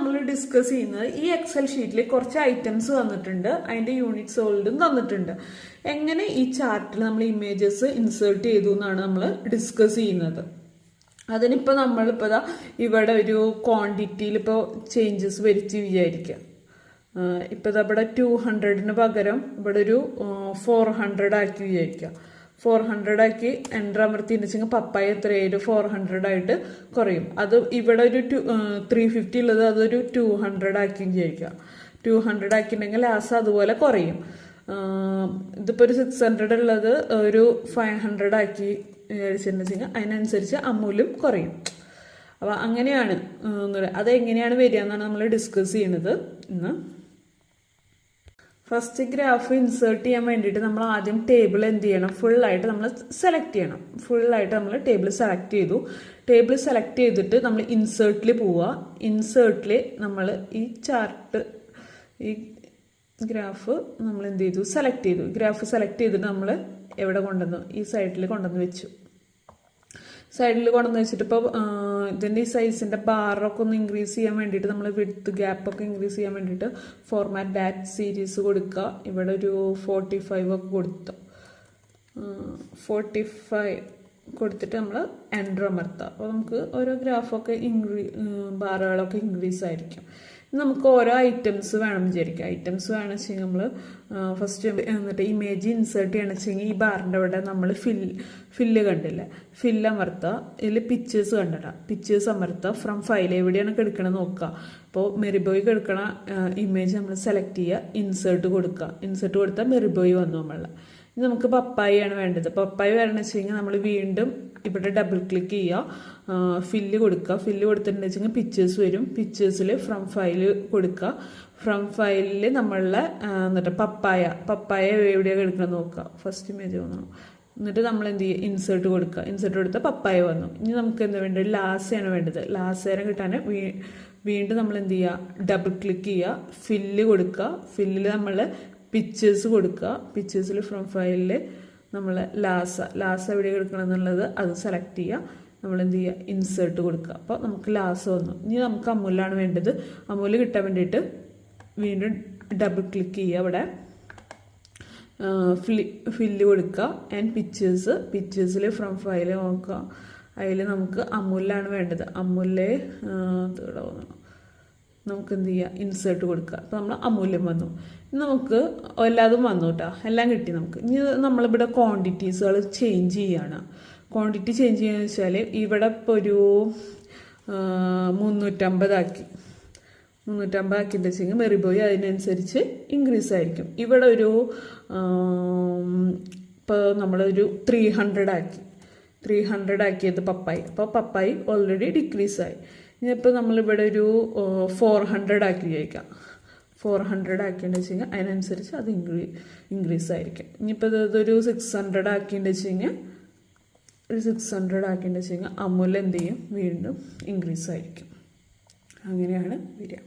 നമ്മൾ ഡിസ്കസ് ചെയ്യുന്നത് ഈ എക്സൽ ഷീറ്റിൽ കുറച്ച് ഐറ്റംസ് തന്നിട്ടുണ്ട്, അതിൻ്റെ യൂണിറ്റ് സോൾഡും തന്നിട്ടുണ്ട്. എങ്ങനെ ഈ ചാർട്ടിൽ നമ്മൾ ഇമേജസ് ഇൻസേർട്ട് ചെയ്തു എന്നാണ് നമ്മൾ ഡിസ്കസ് ചെയ്യുന്നത്. അതിനിപ്പോൾ നമ്മളിപ്പോൾ ഇവിടെ ഒരു ക്വാണ്ടിറ്റിയിൽ ഇപ്പോൾ ചേഞ്ചസ് വരുത്തി വിചാരിക്കുക. ഇപ്പോൾ ഇവിടെ 200 പകരം ഇവിടെ ഒരു 400 ആക്കി വിചാരിക്കുക. 400 ആക്കി എൻ്റർ അമർത്തിന്ന് വെച്ചെങ്കിൽ പപ്പായ എത്രയായാലും 400 ആയിട്ട് കുറയും. അത് ഇവിടെ ഒരു 350 ഉള്ളത് അതൊരു 200 ആക്കി വിചാരിക്കുക. 200 ആക്കിയിട്ടുണ്ടെങ്കിൽ ലാസ്റ്റ് അതുപോലെ കുറയും. ഇതിപ്പോൾ ഒരു 600 ഉള്ളത് ഒരു 500 ആക്കി വിചാരിച്ചിട്ടുണ്ടെങ്കിൽ അതിനനുസരിച്ച് അമൂല്യം കുറയും. അപ്പോൾ അങ്ങനെയാണ് അതെങ്ങനെയാണ് വരിക എന്നാണ് നമ്മൾ ഡിസ്കസ് ചെയ്യുന്നത് ഇന്ന്. ഫസ്റ്റ് ഗ്രാഫ് ഇൻസേർട്ട് ചെയ്യാൻ വേണ്ടിയിട്ട് നമ്മൾ ആദ്യം ടേബിൾ എന്ത് ചെയ്യണം, ഫുള്ളായിട്ട് നമ്മൾ സെലക്ട് ചെയ്യണം. ഫുള്ളായിട്ട് നമ്മൾ ടേബിൾ സെലക്ട് ചെയ്തു. ടേബിൾ സെലക്ട് ചെയ്തിട്ട് നമ്മൾ ഇൻസേർട്ടിൽ പോവുക. ഇൻസേർട്ടിൽ നമ്മൾ ഈ ചാർട്ട് ഈ ഗ്രാഫ് നമ്മൾ എന്ത് ചെയ്തു, സെലക്ട് ചെയ്തു. ഗ്രാഫ് സെലക്ട് ചെയ്തിട്ട് നമ്മൾ എവിടെ കൊണ്ടുവന്നു, ഈ സൈഡിൽ കൊണ്ടുവന്ന് വെച്ചു. സൈഡിൽ കൊണ്ടുവന്ന് വെച്ചിട്ട് ഇപ്പോൾ ഇതിൻ്റെ ഈ സൈസിൻ്റെ ബാറൊക്കെ ഒന്ന് ഇൻക്രീസ് ചെയ്യാൻ വേണ്ടിയിട്ട് നമ്മൾ വിഡ്ത്ത് ഗ്യാപ്പൊക്കെ ഇൻക്രീസ് ചെയ്യാൻ വേണ്ടിയിട്ട് ഫോർമാറ്റ് ഡാറ്റ് സീരീസ് കൊടുക്കുക. ഇവിടെ ഒരു 45 ഒക്കെ കൊടുത്തു. 45 കൊടുത്തിട്ട് നമ്മൾ എൻ്റർ അമർത്തുക. അപ്പോൾ നമുക്ക് ഓരോ ഗ്രാഫൊക്കെ ബാറുകളൊക്കെ ഇൻക്രീസ് ആയിരിക്കും. നമുക്ക് ഓരോ ഐറ്റംസ് വേണം വിചാരിക്കുക. ഐറ്റംസ് വേണമെന്ന് വെച്ചെങ്കിൽ നമ്മൾ ഫസ്റ്റ് എന്നിട്ട് ഇമേജ് ഇൻസേർട്ട് ചെയ്യണമെന്ന് വെച്ചെങ്കിൽ ഈ ബാറിൻ്റെ അവിടെ നമ്മൾ ഫില്ല് കണ്ടില്ല, ഫില്ല് അമർത്തുക. ഇതിൽ പിക്ചേഴ്സ് കണ്ടിട്ടാ, പിക്ചേഴ്സ് അമർത്തുക. ഫ്രം ഫയൽ എവിടെയാണ് കിടക്കണമെന്ന് നോക്കുക. അപ്പോൾ മെറിബോയ് കിടക്കണ ഇമേജ് നമ്മൾ സെലക്ട് ചെയ്യുക, ഇൻസേർട്ട് കൊടുക്കുക. ഇൻസേർട്ട് കൊടുത്താൽ മെറിബോയ് വന്നു നമ്മളുടെ. ഇനി നമുക്ക് പപ്പായാണ് വേണ്ടത്. പപ്പായ വരണമെന്ന് വെച്ച് കഴിഞ്ഞാൽ നമ്മൾ വീണ്ടും ഇവിടെ ഡബിൾ ക്ലിക്ക് ചെയ്യുക, ഫില്ല് കൊടുക്കുക. ഫില്ല് കൊടുത്തിട്ടുണ്ടെന്ന് വെച്ചെങ്കിൽ പിക്ചേഴ്സ് വരും. പിക്ചേഴ്സിൽ ഫ്രം ഫയൽ കൊടുക്കുക. ഫ്രം ഫയലിൽ നമ്മളുടെ എന്നിട്ട് പപ്പായ എവിടെയാണ് എടുക്കണം നോക്കുക. ഫസ്റ്റ് ഇമേജ് വന്നു. എന്നിട്ട് നമ്മൾ എന്ത് ചെയ്യുക, ഇൻസേർട്ട് കൊടുക്കുക. ഇൻസേർട്ട് കൊടുത്താൽ പപ്പായ വന്നു. ഇനി നമുക്ക് എന്താ വേണ്ടത്, ലാസയാണ് വേണ്ടത്. ലാസേനെ കിട്ടാൻ വീണ്ടും നമ്മൾ എന്ത് ചെയ്യുക, ഡബിൾ ക്ലിക്ക് ചെയ്യുക, ഫില്ല് കൊടുക്കുക. ഫില്ലിൽ നമ്മൾ പിക്ചേഴ്സ് കൊടുക്കുക. പിക്ചേഴ്സിൽ ഫ്രം ഫയലിൽ നമ്മൾ ലാസ എവിടെ കൊടുക്കണം എന്നുള്ളത് അത് സെലക്ട് ചെയ്യുക. നമ്മൾ എന്ത് ചെയ്യുക, ഇൻസേർട്ട് കൊടുക്കുക. അപ്പോൾ നമുക്ക് ലാസ വന്നു. ഇനി നമുക്ക് അമൂലാണ് വേണ്ടത്. അമൂല് കിട്ടാൻ വേണ്ടിയിട്ട് വീണ്ടും ഡബിൾ ക്ലിക്ക് ചെയ്യുക. അവിടെ ഫില്ല് കൊടുക്കുക ആൻഡ് പിക്ചേഴ്സിൽ ഫ്രം ഫയൽ നോക്കുക. അതിൽ നമുക്ക് അമൂലാണ് വേണ്ടത്. അമൂലെ നമുക്ക് എന്ത് ചെയ്യുക, ഇൻസേർട്ട് കൊടുക്കുക. അപ്പോൾ നമ്മൾ അമൂല്യം വന്നു. നമുക്ക് എല്ലാതും വന്നു കേട്ടോ, എല്ലാം കിട്ടി നമുക്ക്. ഇനി നമ്മളിവിടെ ക്വാണ്ടിറ്റീസുകൾ ചേഞ്ച് ചെയ്യുകയാണ്. ക്വാണ്ടിറ്റി ചേഞ്ച് ചെയ്യുകയെന്ന് വെച്ചാൽ ഇവിടെ ഇപ്പോൾ ഒരു 350 ആക്കിയിട്ട് വെച്ചെങ്കിൽ മെറിബോയ് അതിനനുസരിച്ച് ഇൻക്രീസ് ആയിരിക്കും. ഇവിടെ ഒരു ഇപ്പോൾ നമ്മളൊരു 300 ആക്കിയത് പപ്പായി. അപ്പോൾ പപ്പായി ഓൾറെഡി ഡിക്രീസായി. ഇനിയിപ്പോൾ നമ്മളിവിടെ ഒരു 400 ആക്കി ചോദിക്കാം. 400 ആക്കിയെന്ന് വെച്ച് കഴിഞ്ഞാൽ അതിനനുസരിച്ച് അത് ഇൻക്രീസ് ആയിരിക്കും. ഇനിയിപ്പോൾ ഇതൊരു 600 ആക്കിയെന്ന് വെച്ച് കഴിഞ്ഞാൽ അമൂല്യം എന്ത് ചെയ്യും, വീണ്ടും ഇൻക്രീസ് ആയിരിക്കും. അങ്ങനെയാണ് വരിക.